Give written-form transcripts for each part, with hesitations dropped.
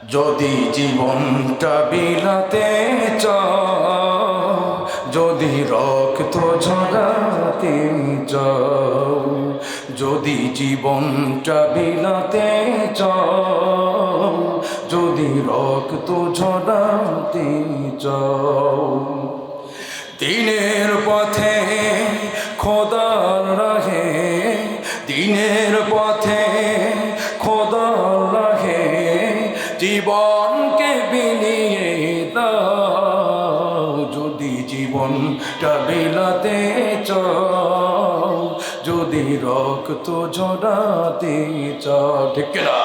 যদি জীবনটা বিলাতে চাও, যদি রক্ত ঝরাতে চাও, যদি জীবনটা বিলাতে চাও, যদি রক্ত ঝরাতে চাও, দিনের পথে খোদার রাহে, দিনের পথে খোদার রাহে জীবনকে বিলিয়ে দাও। যদি জীবনটা বিলাতে চাও, যদি রক্ত ঝরাতে চাও, ঠিক না?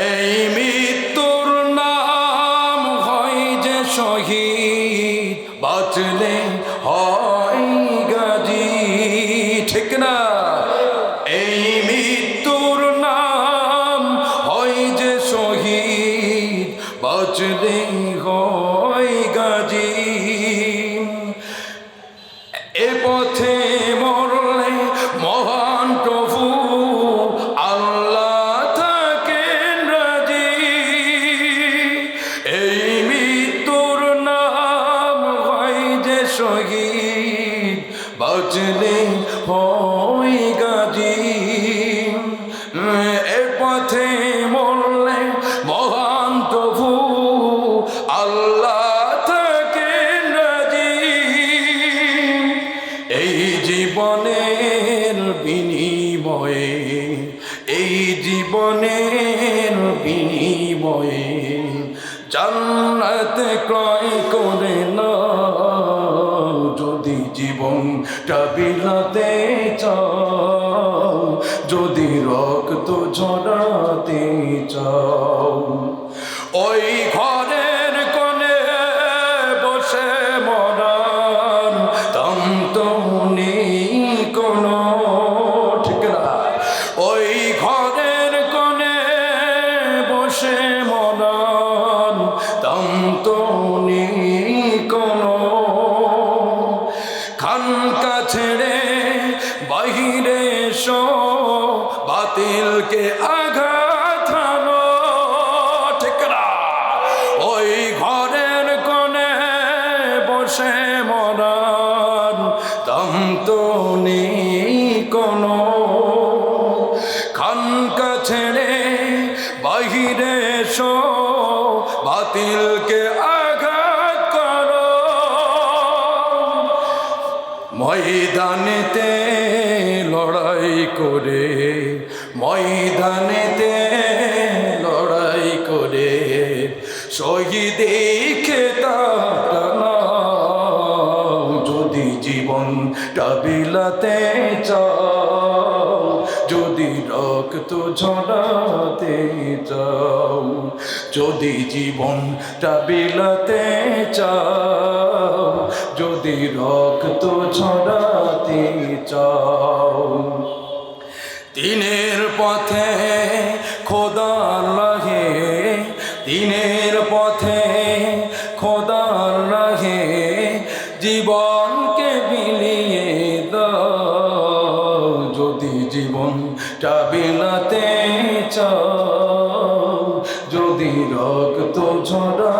এই মৃত্যুর নাম হয় যে শহীদ, বাঁচলে হয় গাজী, ঠিক না? এই মৃত্যুর নাম হয় যে শহীদ, বাঁচলে হয় গাজী। এ পথে মরলে মহান প্রভু আল্লাহ থাকেন রাজি। এই মৃত্যুর নাম হয় যে শহীদ, বাঁচলে হয় গাজী। এ পথে মরলে মহান প্রভু আল্লাহ থাকেন রাজি। এই জীবনের বিনিময়ে, এই জীবনের বিনিময়ে জান্নাত ক্রয় করে নাও। যদি জীবনটা বিলাতে চাও, যদি রক্ত ঝরাতে চাও, ওই ঘরের কোণে বসে মরার দম তো নেই কোনো, ঠিক না? ওই ঘরের কোণে বসে মরার দম তো নেই কোনো। খানকা ছেড়ে বাহিরে এসো, বাতিলকে আঘাত হানো, ঠিক না? ওই ঘরের কোণে বসে মরার দম তো নেই কোনো। খানকা ছেড়ে বাহিরে এসো, বাতিলকে আঘাত করো। ময়দানেতে লড়াই করে, ময়দানেতে লড়াই করে শহীদে খেতাবটা নাও। যদি জীবনটা বিলাতে চাও, যদি রক্ত ঝরাতে চাও, যদি জীবনটা বিলাতে চাও, যদি রক্ত ঝরাতে চাও, দিনের পথে খোদার রাহে, দিনের পথে খোদার রাহে জীবনকে বিলিয়ে দাও। যদি জীবনটা বিলাতে চাও, যদি রক্ত ঝরা